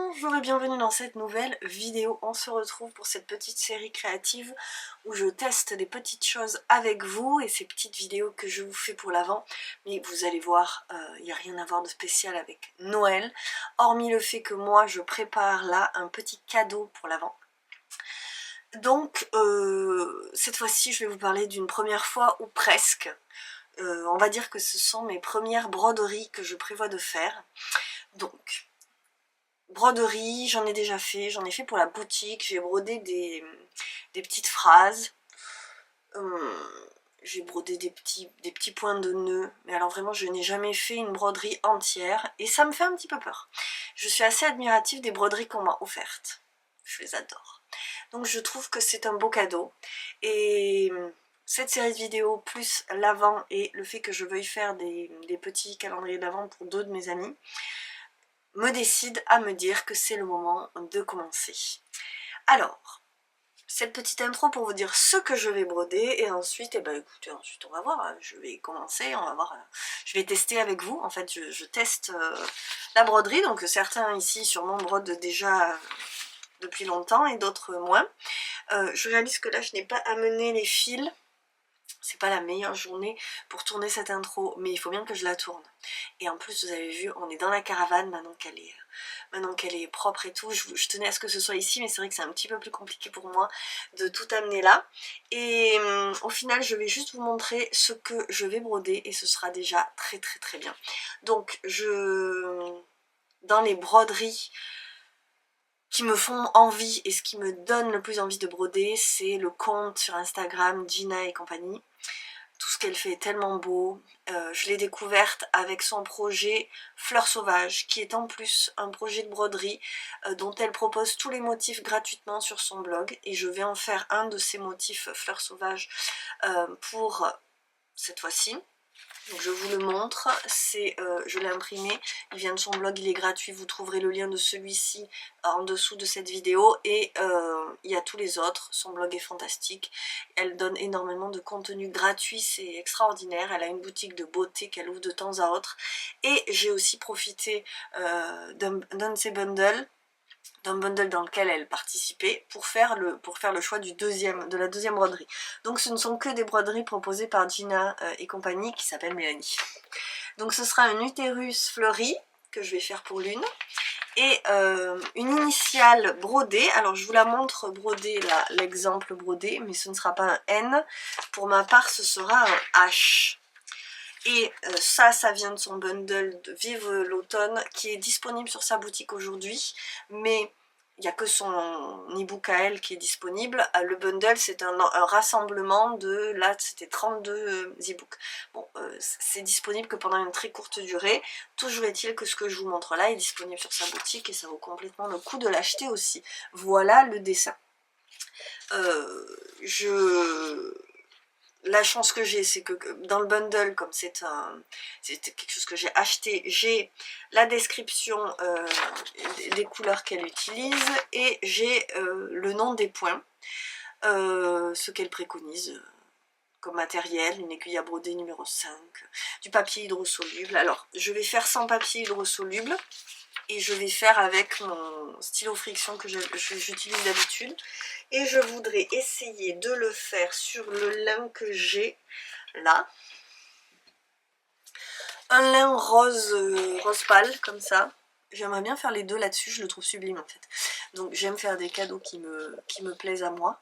Bonjour et bienvenue dans cette nouvelle vidéo. On se retrouve pour cette petite série créative où je teste des petites choses avec vous et ces petites vidéos que je vous fais pour l'Avent. Mais vous allez voir, il n'y a rien à voir de spécial avec Noël, hormis le fait que moi je prépare là un petit cadeau pour l'Avent. Donc cette fois-ci je vais vous parler d'une première fois ou presque. On va dire que ce sont mes premières broderies que je prévois de faire. Donc broderie, j'en ai déjà fait, j'en ai fait pour la boutique, j'ai brodé des petites phrases, j'ai brodé des petits points de nœuds, mais alors vraiment je n'ai jamais fait une broderie entière et ça me fait un petit peu peur. Je suis assez admirative des broderies qu'on m'a offertes, je les adore. Donc je trouve que c'est un beau cadeau et cette série de vidéos plus l'Avent et le fait que je veuille faire des petits calendriers d'Avent pour deux de mes amis me décide à me dire que c'est le moment de commencer. Alors, cette petite intro pour vous dire ce que je vais broder et ensuite, écoutez, ensuite on va voir, je vais commencer, on va voir, je vais tester avec vous, en fait je teste la broderie, donc certains ici sûrement brodent déjà depuis longtemps et d'autres moins. Je réalise que là je n'ai pas amené les fils. C'est pas la meilleure journée pour tourner cette intro, mais il faut bien que je la tourne. Et en plus, vous avez vu, on est dans la caravane maintenant qu'elle est propre et tout. Je tenais à ce que ce soit ici, mais c'est vrai que c'est un petit peu plus compliqué pour moi de tout amener là. Et au final, je vais juste vous montrer ce que je vais broder et ce sera déjà très très très bien. Donc, dans les broderies qui me font envie et ce qui me donne le plus envie de broder, c'est le compte sur Instagram Gina et compagnie. Tout ce qu'elle fait est tellement beau. Je l'ai découverte avec son projet Fleurs Sauvages, qui est en plus un projet de broderie dont elle propose tous les motifs gratuitement sur son blog. Et je vais en faire un de ces motifs Fleurs Sauvages pour cette fois-ci. Donc je vous le montre, je l'ai imprimé, il vient de son blog, il est gratuit, vous trouverez le lien de celui-ci en dessous de cette vidéo et il y a tous les autres, son blog est fantastique, elle donne énormément de contenu gratuit, c'est extraordinaire, elle a une boutique de beauté qu'elle ouvre de temps à autre et j'ai aussi profité d'un de ses bundles, dans lequel elle participait pour faire le choix de la deuxième broderie. Donc ce ne sont que des broderies proposées par Gina et compagnie qui s'appelle Mélanie. Donc ce sera un utérus fleuri que je vais faire pour l'une et une initiale brodée. Alors je vous la montre brodée, l'exemple brodé, mais ce ne sera pas un N. Pour ma part ce sera un H. Et ça vient de son bundle de Vive l'automne qui est disponible sur sa boutique aujourd'hui, mais il n'y a que son e-book à elle qui est disponible. Le bundle c'est un rassemblement de, là c'était 32 e-books. Bon, c'est disponible que pendant une très courte durée. Toujours est-il que ce que je vous montre là est disponible sur sa boutique et ça vaut complètement le coup de l'acheter aussi. Voilà le dessin. La chance que j'ai, c'est que dans le bundle, comme c'est quelque chose que j'ai acheté, j'ai la description des couleurs qu'elle utilise et j'ai le nom des points, ce qu'elle préconise comme matériel, une aiguille à broder numéro 5, du papier hydrosoluble. Alors, je vais faire sans papier hydrosoluble et je vais faire avec mon stylo friction que j'utilise d'habitude. Et je voudrais essayer de le faire sur le lin que j'ai là. Un lin rose pâle, comme ça. J'aimerais bien faire les deux là-dessus, je le trouve sublime en fait. Donc j'aime faire des cadeaux qui me plaisent à moi.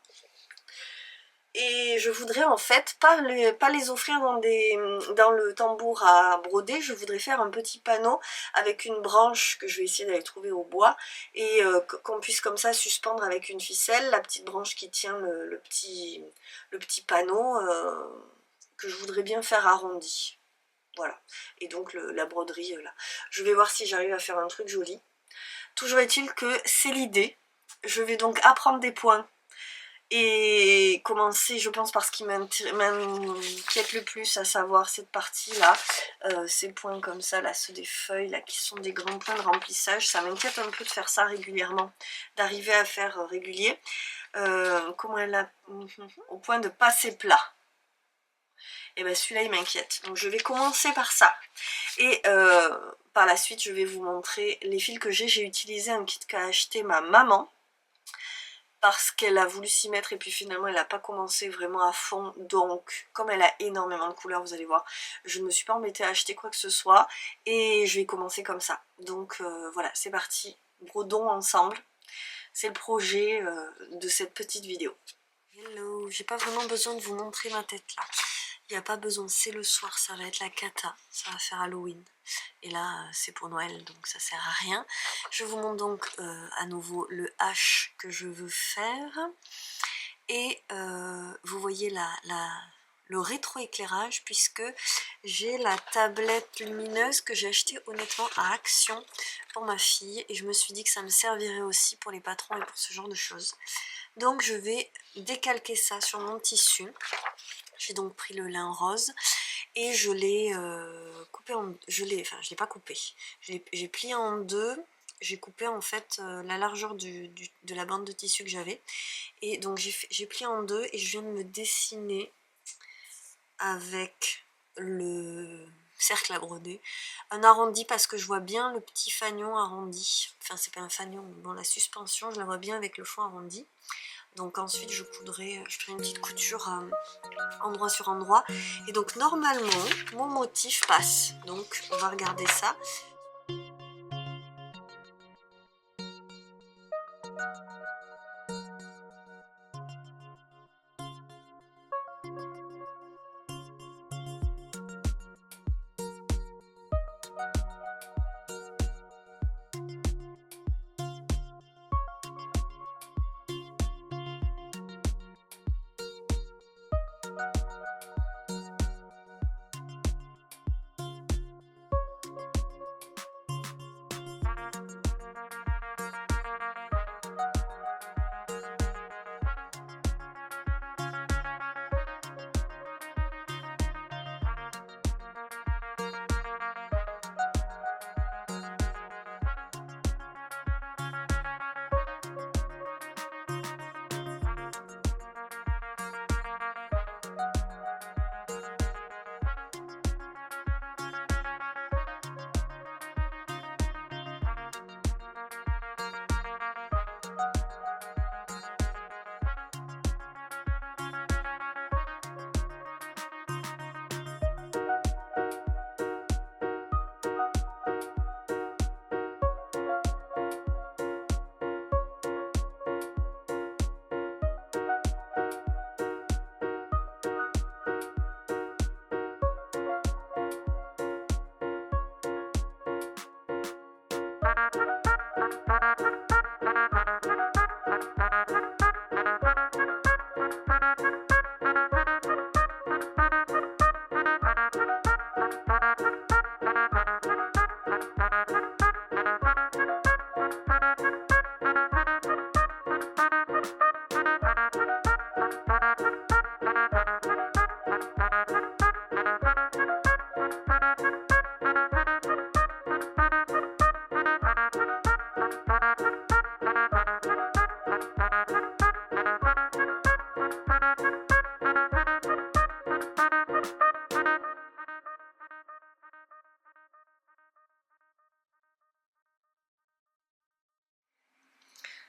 Et je voudrais en fait pas les offrir dans le tambour à broder, je voudrais faire un petit panneau avec une branche que je vais essayer d'aller trouver au bois et qu'on puisse comme ça suspendre avec une ficelle, la petite branche qui tient le petit panneau que je voudrais bien faire arrondi. Voilà, et donc la broderie là. Je vais voir si j'arrive à faire un truc joli. Toujours est-il que c'est l'idée. Je vais donc apprendre des points et commencer, je pense, par ce qui m'inquiète le plus, à savoir cette partie-là, ces points comme ça, là, ceux des feuilles, là, qui sont des grands points de remplissage. Ça m'inquiète un peu de faire ça régulièrement, d'arriver à faire régulier. Comment elle a... au point de passer plat. Et bien celui-là, il m'inquiète. Donc je vais commencer par ça. Et par la suite je vais vous montrer les fils que j'ai utilisé un kit qu'a acheté ma maman parce qu'elle a voulu s'y mettre et puis finalement elle n'a pas commencé vraiment à fond, donc comme elle a énormément de couleurs, vous allez voir, je ne me suis pas embêtée à acheter quoi que ce soit et je vais commencer comme ça. Donc voilà, c'est parti, brodons ensemble, c'est le projet de cette petite vidéo. Hello, j'ai pas vraiment besoin de vous montrer ma tête là, il n'y a pas besoin, c'est le soir, ça va être la cata, ça va faire Halloween. Et là, c'est pour Noël, donc ça sert à rien. Je vous montre donc à nouveau le H que je veux faire. Et vous voyez le rétroéclairage, puisque j'ai la tablette lumineuse que j'ai achetée honnêtement à Action pour ma fille. Et je me suis dit que ça me servirait aussi pour les patrons et pour ce genre de choses. Donc je vais décalquer ça sur mon tissu. J'ai donc pris le lin rose et je l'ai coupé en... je l'ai pas coupé, j'ai plié en deux, j'ai coupé en fait la largeur de la bande de tissu que j'avais. Et donc j'ai plié en deux et je viens de me dessiner avec le cercle à broder un arrondi parce que je vois bien le petit fanion arrondi. Enfin c'est pas un fanion, bon la suspension je la vois bien avec le fond arrondi. Donc ensuite je ferai une petite couture endroit sur endroit. Et donc normalement mon motif passe. Donc on va regarder ça.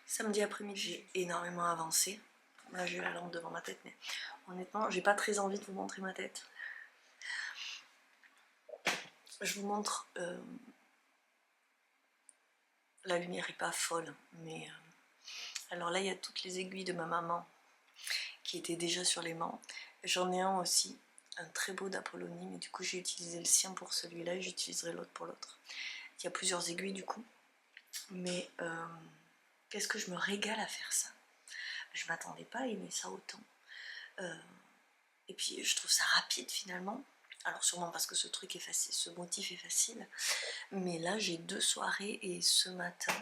Samedi après-midi, j'ai énormément avancé. Là j'ai la lampe devant ma tête, mais honnêtement j'ai pas très envie de vous montrer ma tête. Je vous montre, la lumière est pas folle, mais alors là il y a toutes les aiguilles de ma maman qui étaient déjà sur l'aimant. J'en ai un aussi, un très beau d'Apollonie, mais du coup j'ai utilisé le sien pour celui-là et j'utiliserai l'autre pour l'autre. Il y a plusieurs aiguilles du coup, mais qu'est-ce que je me régale à faire ça. Je m'attendais pas à aimer ça autant. Et puis je trouve ça rapide finalement. Alors sûrement parce que ce truc est facile, ce motif est facile. Mais là j'ai 2 soirées et ce matin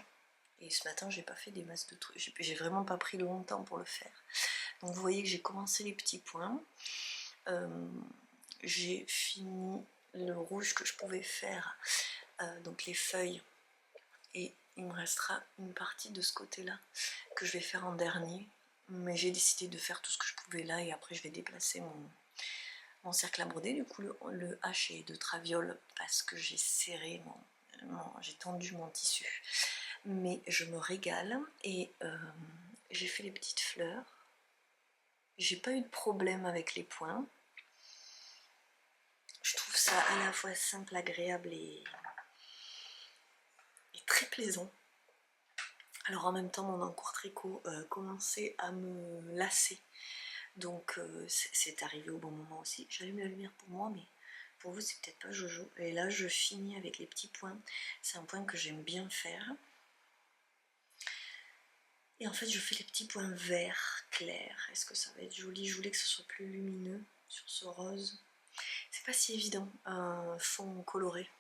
j'ai pas fait des masses de trucs. J'ai vraiment pas pris longtemps pour le faire. Donc vous voyez que j'ai commencé les petits points. J'ai fini le rouge que je pouvais faire. Donc les feuilles. Et il me restera une partie de ce côté-là que je vais faire en dernier. Mais j'ai décidé de faire tout ce que je pouvais là et après je vais déplacer mon cercle à broder. Du coup le H est de traviole parce que j'ai serré j'ai tendu mon tissu. Mais je me régale et j'ai fait les petites fleurs. J'ai pas eu de problème avec les points. Je trouve ça à la fois simple, agréable et très plaisant. Alors en même temps mon encours tricot commençait à me lasser. Donc c'est arrivé au bon moment aussi. J'allume la lumière pour moi, mais pour vous c'est peut-être pas Jojo. Et là je finis avec les petits points. C'est un point que j'aime bien faire. Et en fait je fais les petits points verts clairs. Est-ce que ça va être joli? Je voulais que ce soit plus lumineux sur ce rose. C'est pas si évident, un fond coloré.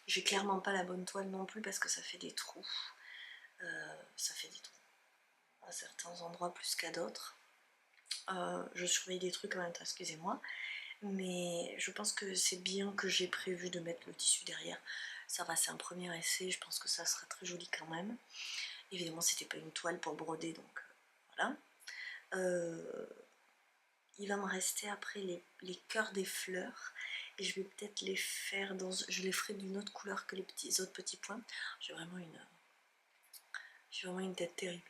J'ai clairement pas la bonne toile non plus parce que ça fait des trous. Ça fait des trous à certains endroits plus qu'à d'autres. Je surveille des trucs en même temps, excusez-moi. Mais je pense que c'est bien que j'ai prévu de mettre le tissu derrière. Ça va, c'est un premier essai, je pense que ça sera très joli quand même. Évidemment c'était pas une toile pour broder, donc voilà. Il va me rester après les cœurs des fleurs. Et je vais peut-être les faire dans... Je les ferai d'une autre couleur que les autres petits points. J'ai vraiment une tête terrible.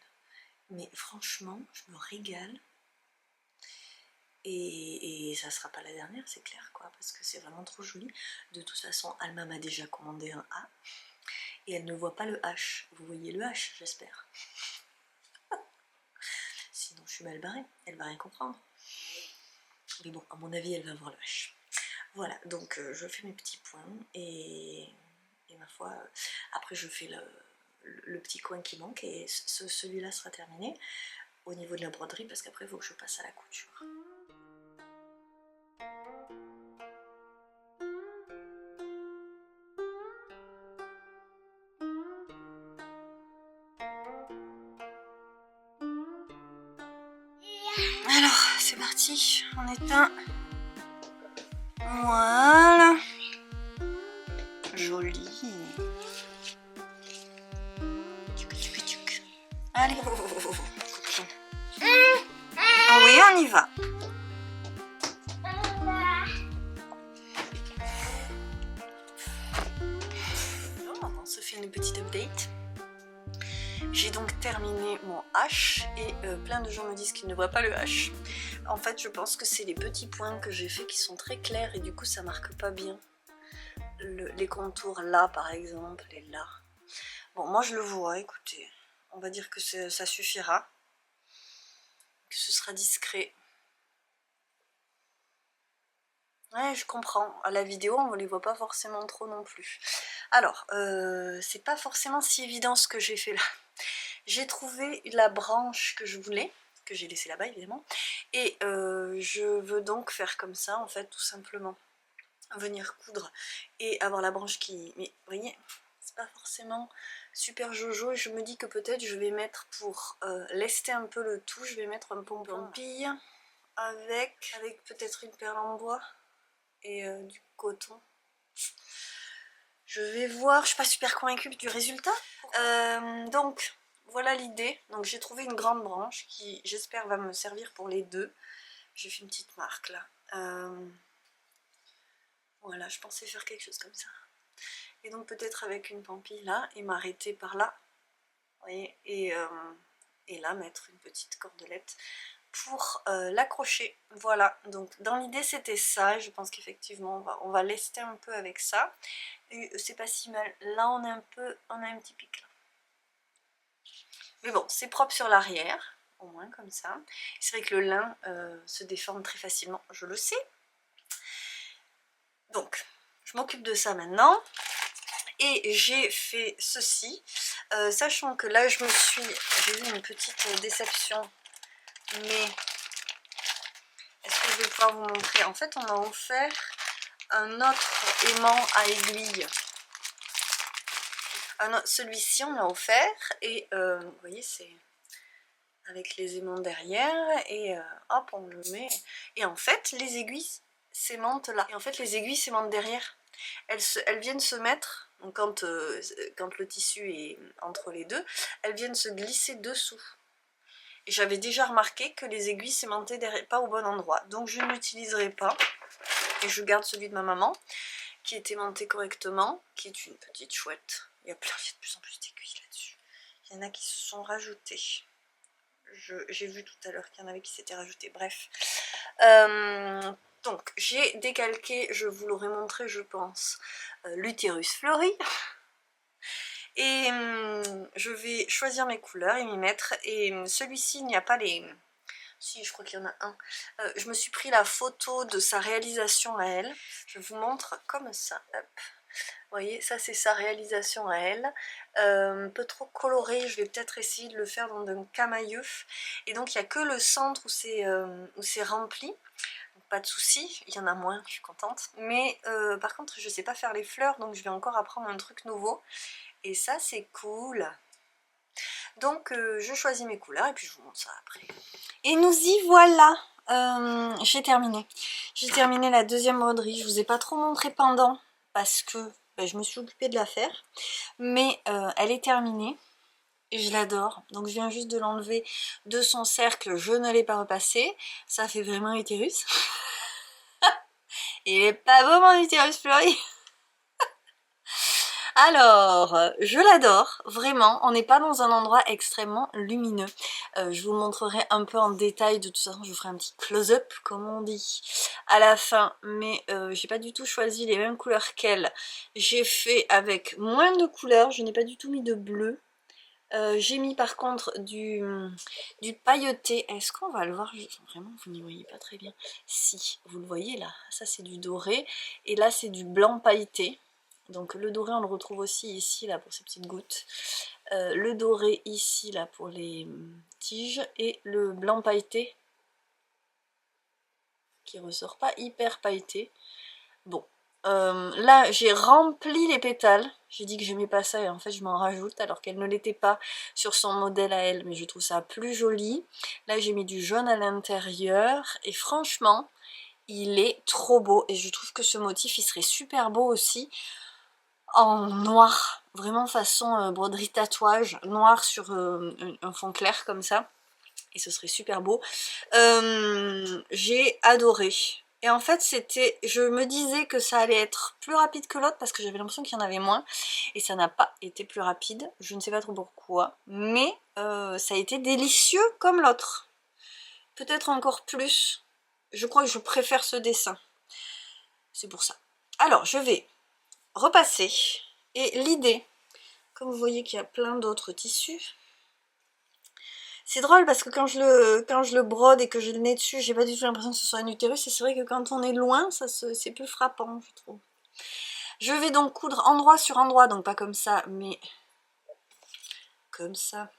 Mais franchement, je me régale. Et ça sera pas la dernière, c'est clair, quoi, parce que c'est vraiment trop joli. De toute façon, Alma m'a déjà commandé un A. Et elle ne voit pas le H. Vous voyez le H, j'espère. Sinon, je suis mal barrée. Elle va rien comprendre. Mais bon, à mon avis, elle va voir le H. Voilà, donc je fais mes petits points. Et ma foi, après je fais le petit coin qui manque. Et celui-là sera terminé au niveau de la broderie, parce qu'après, il faut que je passe à la couture. Alors, c'est parti, on éteint. Voilà. Joli. Allez, oui, on y va. On se fait une petite update. J'ai donc terminé mon H et plein de gens me disent qu'ils ne voient pas le H. En fait, je pense que c'est les petits points que j'ai fait qui sont très clairs et du coup ça marque pas bien les contours là par exemple et là. Bon, moi je le vois, écoutez, on va dire que ça suffira, que ce sera discret. Ouais, je comprends, à la vidéo on ne les voit pas forcément trop non plus. Alors, c'est pas forcément si évident ce que j'ai fait là. J'ai trouvé la branche que je voulais, que j'ai laissée là-bas évidemment, et je veux donc faire comme ça en fait, tout simplement. Venir coudre et avoir la branche qui... Mais vous voyez, c'est pas forcément super jojo, et je me dis que peut-être je vais mettre, pour lester un peu le tout, je vais mettre un pompon pille avec peut-être une perle en bois et du coton. Je vais voir, je suis pas super convaincue du résultat. Donc voilà l'idée. Donc j'ai trouvé une grande branche qui j'espère va me servir pour les deux. J'ai fait une petite marque là. Voilà, je pensais faire quelque chose comme ça. Et donc peut-être avec une pampille là et m'arrêter par là. Vous voyez, et là mettre une petite cordelette pour l'accrocher. Voilà, donc dans l'idée c'était ça. Je pense qu'effectivement on va lester un peu avec ça. Et c'est pas si mal. Là on a un petit pic là. Mais bon, c'est propre sur l'arrière, au moins comme ça. C'est vrai que le lin se déforme très facilement, je le sais. Donc, je m'occupe de ça maintenant. Et j'ai fait ceci, sachant que là j'ai eu une petite déception, mais est-ce que je vais pouvoir vous montrer? En fait on m'a offert un autre aimant à aiguille. Celui-ci on l'a offert et vous voyez c'est avec les aimants derrière et hop on le met. Et en fait les aiguilles s'aimantent là, et en fait les aiguilles s'aimantent derrière. Elles viennent se mettre, donc quand le tissu est entre les deux, elles viennent se glisser dessous. Et j'avais déjà remarqué que les aiguilles s'aimantaient pas au bon endroit. Donc je ne l'utiliserai pas. Et je garde celui de ma maman. qui était montée correctement, qui est une petite chouette. Il y a de plus en plus d'aiguilles là-dessus. Il y en a qui se sont rajoutés. J'ai vu tout à l'heure qu'il y en avait qui s'étaient rajoutés. Bref. Donc, j'ai décalqué, je vous l'aurais montré, je pense, l'utérus fleuri. Et je vais choisir mes couleurs et m'y mettre. Et celui-ci, il n'y a pas les... Si, je crois qu'il y en a un. Je me suis pris la photo de sa réalisation à elle. Je vous montre comme ça. Hop. Vous voyez, ça c'est sa réalisation à elle. Un peu trop coloré, je vais peut-être essayer de le faire dans un camailleux. Et donc il n'y a que le centre où c'est rempli. Donc, pas de souci, il y en a moins, je suis contente. Mais par contre, je ne sais pas faire les fleurs, donc je vais encore apprendre un truc nouveau. Et ça c'est cool. Donc je choisis mes couleurs et puis je vous montre ça après. Et nous y voilà. J'ai terminé. J'ai terminé la deuxième broderie. Je vous ai pas trop montré pendant parce que je me suis occupée de la faire. Mais elle est terminée. Et je l'adore. Donc je viens juste de l'enlever de son cercle. Je ne l'ai pas repassé. Ça fait vraiment utérus. Il est pas beau mon utérus fleuri. Alors, je l'adore, vraiment, on n'est pas dans un endroit extrêmement lumineux. Je vous le montrerai un peu en détail, de toute façon je vous ferai un petit close-up, comme on dit, à la fin. Mais j'ai pas du tout choisi les mêmes couleurs qu'elle. J'ai fait avec moins de couleurs, je n'ai pas du tout mis de bleu. J'ai mis par contre du pailleté. Est-ce qu'on va le voir? Vraiment, vous n'y voyez pas très bien. Si, vous le voyez là, ça c'est du doré, et là c'est du blanc pailleté. Donc le doré on le retrouve aussi ici là pour ces petites gouttes. Le doré ici là pour les tiges et le blanc pailleté qui ressort pas hyper pailleté. Bon, là j'ai rempli les pétales. J'ai dit que j'aimais pas ça et en fait je m'en rajoute alors qu'elle ne l'était pas sur son modèle à elle, mais je trouve ça plus joli. Là j'ai mis du jaune à l'intérieur et franchement il est trop beau et je trouve que ce motif il serait super beau aussi en noir, vraiment façon broderie tatouage, noir sur un fond clair comme ça, et ce serait super beau. J'ai adoré. Et en fait je me disais que ça allait être plus rapide que l'autre parce que j'avais l'impression qu'il y en avait moins, et ça n'a pas été plus rapide, je ne sais pas trop pourquoi, mais ça a été délicieux comme l'autre. Peut-être encore plus, je crois que je préfère ce dessin, c'est pour ça. Alors je vais repasser. Et l'idée, comme vous voyez qu'il y a plein d'autres tissus, c'est drôle parce que quand je le brode et que j'ai le nez dessus, j'ai pas du tout l'impression que ce soit un utérus, et c'est vrai que quand on est loin, c'est plus frappant, je trouve. Je vais donc coudre endroit sur endroit, donc pas comme ça, mais comme ça.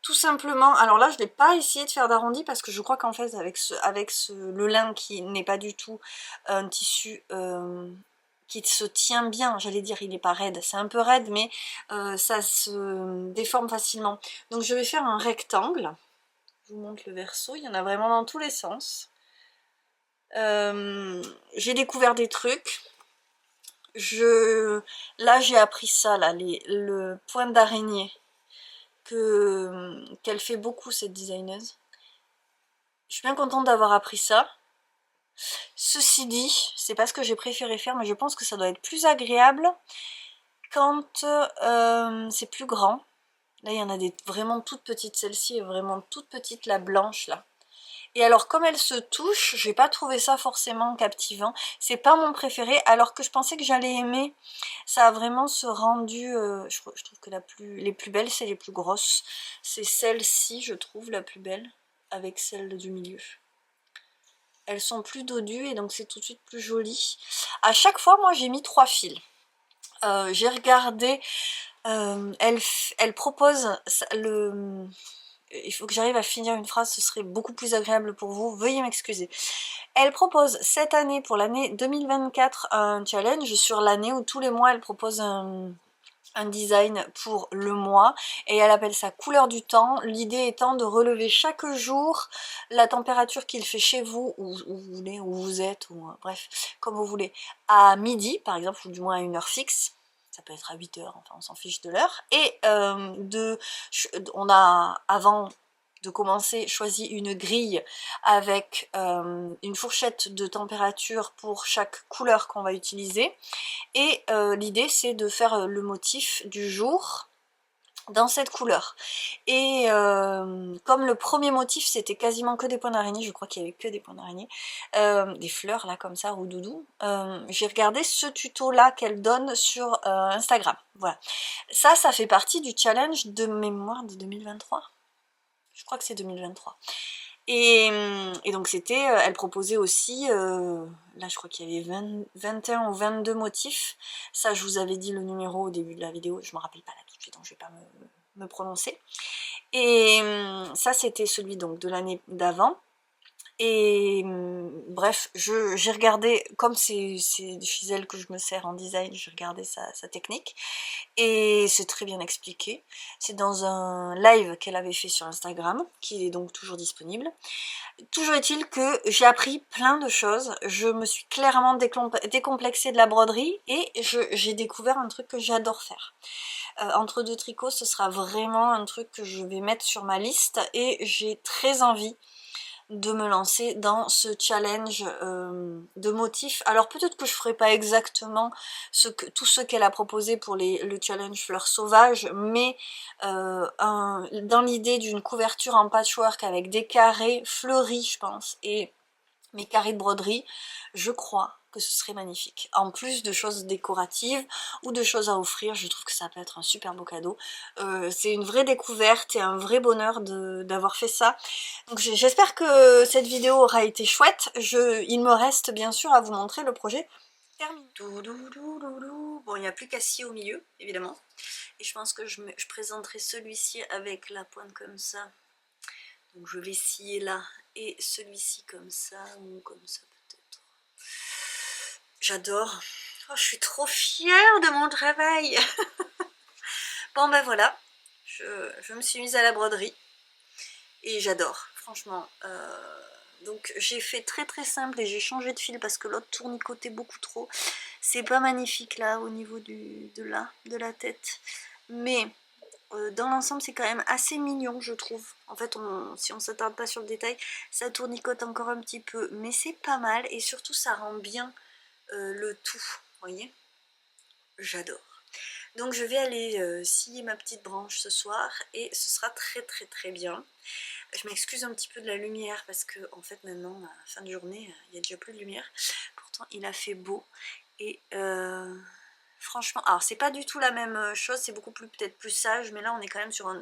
Tout simplement, alors là je n'ai pas essayé de faire d'arrondi parce que je crois qu'en fait avec le lin qui n'est pas du tout un tissu qui se tient bien, j'allais dire il n'est pas raide, c'est un peu raide mais ça se déforme facilement. Donc je vais faire un rectangle, je vous montre le verso, il y en a vraiment dans tous les sens. J'ai découvert des trucs, là j'ai appris ça, là, le point d'araignée, qu'elle fait beaucoup cette designeuse. Je suis bien contente d'avoir appris ça. Ceci dit, c'est pas ce que j'ai préféré faire, mais je pense que ça doit être plus agréable quand c'est plus grand. Là, il y en a des vraiment toutes petites. Celle-ci est vraiment toute petite, la blanche là. Et alors, comme elle se touche, j'ai pas trouvé ça forcément captivant. C'est pas mon préféré, alors que je pensais que j'allais aimer. Ça a vraiment ce rendu. Je trouve que les plus belles, c'est les plus grosses. C'est celle-ci, je trouve, la plus belle, avec celle du milieu. Elles sont plus dodues et donc c'est tout de suite plus joli. À chaque fois, moi j'ai mis 3 fils. J'ai regardé, elle propose il faut que j'arrive à finir une phrase, ce serait beaucoup plus agréable pour vous, veuillez m'excuser. Elle propose cette année, pour l'année 2024, un challenge sur l'année où tous les mois elle propose un design pour le mois, et elle appelle ça couleur du temps, l'idée étant de relever chaque jour la température qu'il fait chez vous, où vous voulez, où vous êtes, ou bref, comme vous voulez, à midi par exemple, ou du moins à une heure fixe, ça peut être à 8 h, enfin on s'en fiche de l'heure, et on a avant de commencer, choisis une grille avec une fourchette de température pour chaque couleur qu'on va utiliser. Et l'idée c'est de faire le motif du jour dans cette couleur. Et comme le premier motif c'était quasiment que des points d'araignée, je crois qu'il y avait que des points d'araignée, des fleurs là comme ça, ou doudou, j'ai regardé ce tuto là qu'elle donne sur Instagram. Voilà, ça fait partie du challenge de mémoire de 2023, je crois que c'est 2023. Et donc c'était, elle proposait aussi, là je crois qu'il y avait 21 ou 22 motifs, ça je vous avais dit le numéro au début de la vidéo, je me rappelle pas là tout de suite donc je vais pas me prononcer. Et ça c'était celui donc de l'année d'avant. Et bref, j'ai regardé, comme c'est chez elle que je me sers en design, j'ai regardé sa technique, et c'est très bien expliqué. C'est dans un live qu'elle avait fait sur Instagram, qui est donc toujours disponible. Toujours est-il que j'ai appris plein de choses, je me suis clairement décomplexée de la broderie, et j'ai découvert un truc que j'adore faire. Entre deux tricots, ce sera vraiment un truc que je vais mettre sur ma liste, et j'ai très envie de me lancer dans ce challenge de motifs. Alors peut-être que je ferai pas exactement tout ce qu'elle a proposé pour le challenge fleurs sauvages, mais dans l'idée d'une couverture en patchwork avec des carrés fleuris je pense, et mes carrés de broderie, je crois que ce serait magnifique. En plus de choses décoratives ou de choses à offrir, je trouve que ça peut être un super beau cadeau. C'est une vraie découverte et un vrai bonheur d'avoir fait ça. Donc j'espère que cette vidéo aura été chouette. Il me reste bien sûr à vous montrer le projet terminé. Bon, il n'y a plus qu'à scier au milieu, évidemment. Et je pense que je présenterai celui-ci avec la pointe comme ça. Donc je vais scier là, et celui-ci comme ça, ou comme ça peut-être. J'adore. Oh, je suis trop fière de mon travail. Bon ben voilà, je me suis mise à la broderie, et j'adore, franchement. Donc j'ai fait très très simple, et j'ai changé de fil parce que l'autre tournicotait beaucoup trop. C'est pas magnifique là, au niveau de la tête. Mais dans l'ensemble c'est quand même assez mignon je trouve. En fait si on s'attarde pas sur le détail, ça tournicote encore un petit peu, mais c'est pas mal, et surtout ça rend bien le tout, vous voyez. J'adore. Donc je vais aller scier ma petite branche ce soir, et ce sera très très très bien. Je m'excuse un petit peu de la lumière parce que en fait maintenant à la fin de journée il n'y a déjà plus de lumière, pourtant il a fait beau, et franchement, alors c'est pas du tout la même chose, c'est beaucoup plus peut-être plus sage, mais là on est quand même sur un...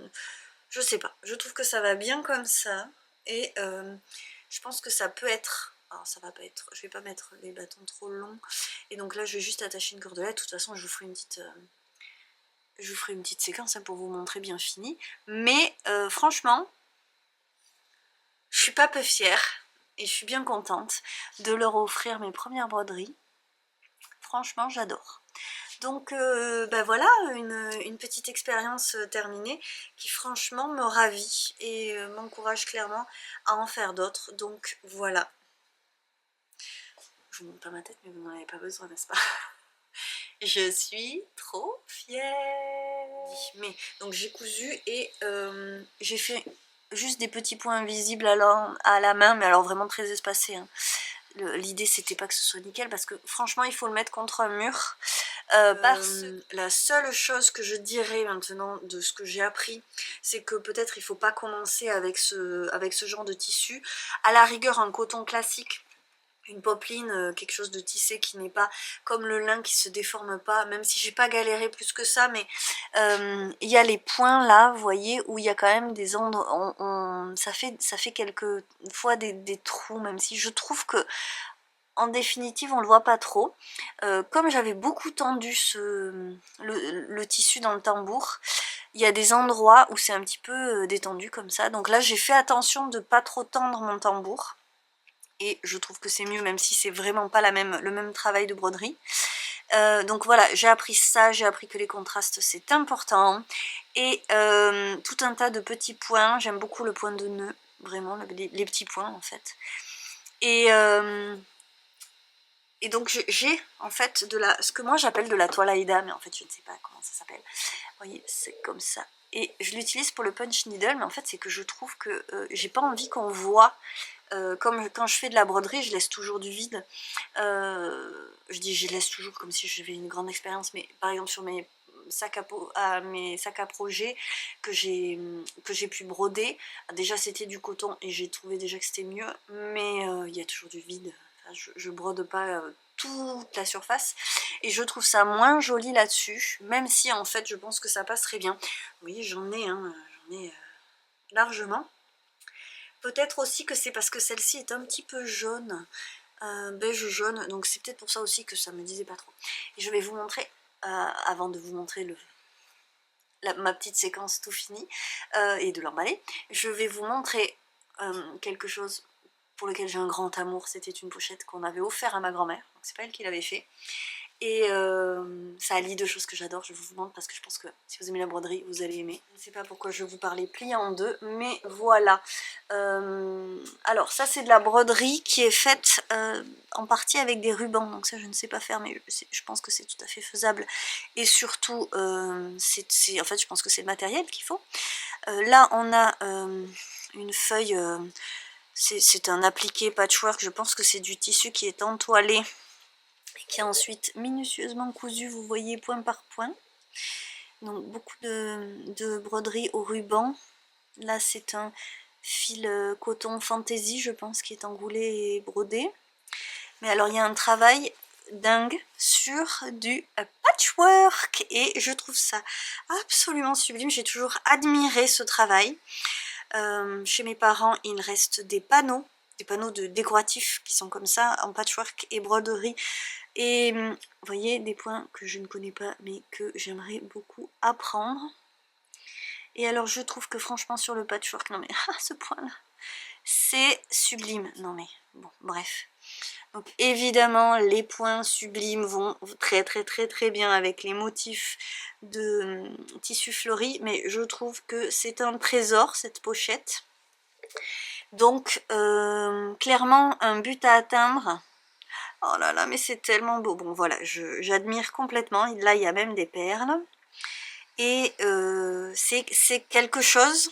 Je sais pas, je trouve que ça va bien comme ça, et je pense que ça peut être... Alors ça va pas être... Je vais pas mettre les bâtons trop longs, et donc là je vais juste attacher une cordelette. De toute façon je vous ferai une petite... séquence hein, pour vous montrer bien fini, mais franchement, je suis pas peu fière, et je suis bien contente de leur offrir mes premières broderies. Franchement, j'adore. Donc bah voilà, une petite expérience terminée qui franchement me ravit et m'encourage clairement à en faire d'autres. Donc voilà. Je vous montre pas ma tête, mais vous n'en avez pas besoin, n'est-ce pas? Je suis trop fière. Mais donc j'ai cousu, et j'ai fait juste des petits points invisibles à la main, mais alors vraiment très espacés, hein. L'idée c'était pas que ce soit nickel, parce que franchement il faut le mettre contre un mur. La seule chose que je dirais maintenant de ce que j'ai appris, c'est que peut-être il faut pas commencer avec ce genre de tissu. À la rigueur un coton classique, une popeline, quelque chose de tissé qui n'est pas comme le lin, qui se déforme pas, même si j'ai pas galéré plus que ça, mais il y a les points là, vous voyez, où il y a quand même des endroits, ça fait quelques fois des trous, même si je trouve que en définitive on le voit pas trop. Comme j'avais beaucoup tendu le tissu dans le tambour, il y a des endroits où c'est un petit peu détendu comme ça, donc là j'ai fait attention de pas trop tendre mon tambour, et je trouve que c'est mieux, même si c'est vraiment pas le même travail de broderie. Donc voilà, j'ai appris ça, j'ai appris que les contrastes c'est important, et tout un tas de petits points. J'aime beaucoup le point de nœud, vraiment les petits points en fait, et donc j'ai en fait ce que moi j'appelle de la toile Aïda, mais en fait je ne sais pas comment ça s'appelle. Vous voyez, c'est comme ça, et je l'utilise pour le punch needle, mais en fait c'est que je trouve que j'ai pas envie qu'on voit, comme quand je fais de la broderie, je laisse toujours du vide. Je dis je laisse toujours comme si j'avais une grande expérience, mais par exemple sur mes sacs à projet que j'ai pu broder, déjà c'était du coton et j'ai trouvé déjà que c'était mieux, mais il y a toujours du vide. Enfin, je brode pas toute la surface et je trouve ça moins joli là-dessus, même si en fait je pense que ça passerait bien. Oui, j'en ai, hein, j'en ai largement. Peut-être aussi que c'est parce que celle-ci est un petit peu jaune, beige jaune, donc c'est peut-être pour ça aussi que ça me disait pas trop. Et je vais vous montrer, avant de vous montrer ma petite séquence tout finie, et de l'emballer, je vais vous montrer quelque chose pour lequel j'ai un grand amour. C'était une pochette qu'on avait offert à ma grand-mère, donc c'est pas elle qui l'avait fait. Et ça allie deux choses que j'adore, je vous montre parce que je pense que si vous aimez la broderie, vous allez aimer. Je ne sais pas pourquoi je vous parlais plié en deux, mais voilà. Alors ça c'est de la broderie qui est faite en partie avec des rubans, donc ça je ne sais pas faire, mais je pense que c'est tout à fait faisable. Et surtout, en fait je pense que c'est le matériel qu'il faut. Là on a une feuille, c'est un appliqué patchwork, je pense que c'est du tissu qui est entoilé, qui est ensuite minutieusement cousu, vous voyez, point par point. Donc beaucoup de broderie au ruban. Là c'est un fil coton fantaisie, je pense, qui est enroulé et brodé. Mais alors il y a un travail dingue sur du patchwork et je trouve ça absolument sublime. J'ai toujours admiré ce travail. Chez mes parents il reste des panneaux décoratifs qui sont comme ça en patchwork et broderie. Et vous voyez, des points que je ne connais pas mais que j'aimerais beaucoup apprendre. Et alors je trouve que franchement sur le patchwork, non mais à ce point là, c'est sublime. Non mais bon, bref. Donc évidemment les points sublimes vont très bien avec les motifs de tissu fleuri, mais je trouve que c'est un trésor cette pochette. Donc clairement un but à atteindre. Oh là là, mais c'est tellement beau. Bon voilà, j'admire complètement. Là il y a même des perles. Et c'est quelque chose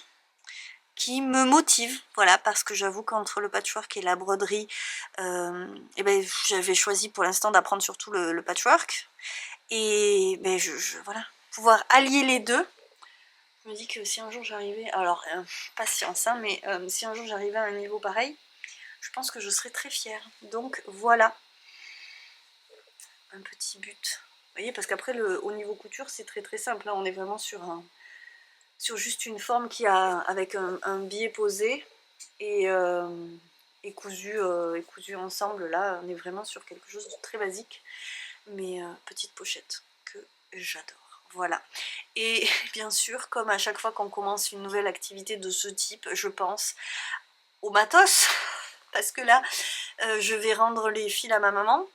qui me motive, voilà, parce que j'avoue qu'entre le patchwork et la broderie, et ben, j'avais choisi pour l'instant d'apprendre surtout le patchwork. Et ben, voilà, pouvoir allier les deux. Je me dis que si un jour j'arrivais, alors patience, hein, mais si un jour j'arrivais à un niveau pareil, je pense que je serais très fière. Donc voilà, un petit but. Vous voyez, parce qu'après au niveau couture c'est très simple, là on est vraiment sur juste une forme qui a avec un biais posé et cousu ensemble. Là on est vraiment sur quelque chose de très basique, mais petite pochette que j'adore. Voilà, et bien sûr comme à chaque fois qu'on commence une nouvelle activité de ce type, je pense au matos parce que là je vais rendre les fils à ma maman.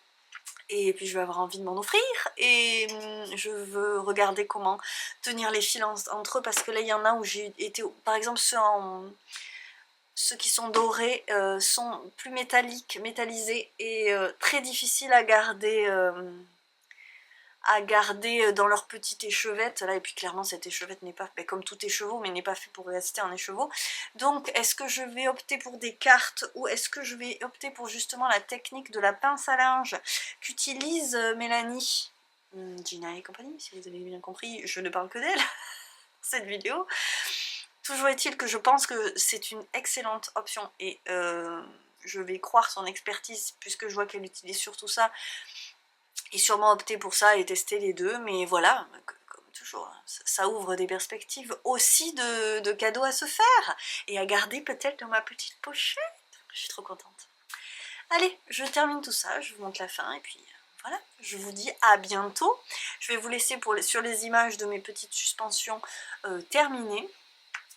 Et puis je vais avoir envie de m'en offrir et je veux regarder comment tenir les fils entre eux, parce que là il y en a où j'ai été, par exemple ceux qui sont dorés sont plus métallisés et très difficiles à garder dans leur petite échevette là. Et puis clairement cette échevette n'est pas, comme tout écheveau, mais n'est pas fait pour rester en écheveau. Donc est-ce que je vais opter pour des cartes ou est-ce que je vais opter pour justement la technique de la pince à linge qu'utilise Mélanie Gina et compagnie, si vous avez bien compris, je ne parle que d'elle dans cette vidéo. Toujours est-il que je pense que c'est une excellente option et je vais croire son expertise puisque je vois qu'elle utilise surtout ça, et sûrement opter pour ça et tester les deux. Mais voilà, comme toujours, ça ouvre des perspectives aussi de cadeaux à se faire et à garder peut-être dans ma petite pochette. Je suis trop contente. Allez, je termine tout ça, je vous montre la fin et puis voilà, je vous dis à bientôt. Je vais vous laisser sur les images de mes petites suspensions terminées.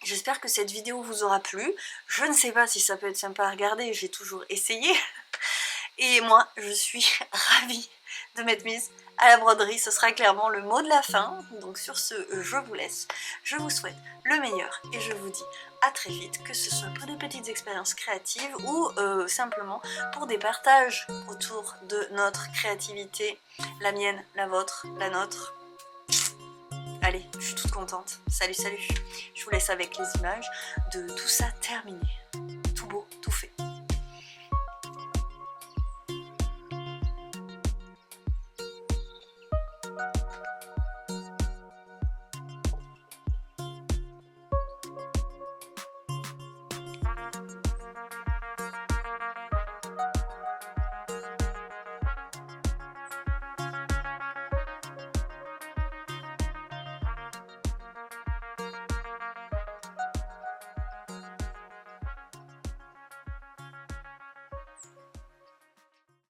J'espère que cette vidéo vous aura plu. Je ne sais pas si ça peut être sympa à regarder, j'ai toujours essayé. Et moi, je suis ravie de m'être mise à la broderie. Ce sera clairement le mot de la fin. Donc sur ce, je vous laisse. Je vous souhaite le meilleur et je vous dis à très vite, que ce soit pour des petites expériences créatives ou simplement pour des partages autour de notre créativité, la mienne, la vôtre, la nôtre. Allez, je suis toute contente. Salut, salut. Je vous laisse avec les images de tout ça terminé.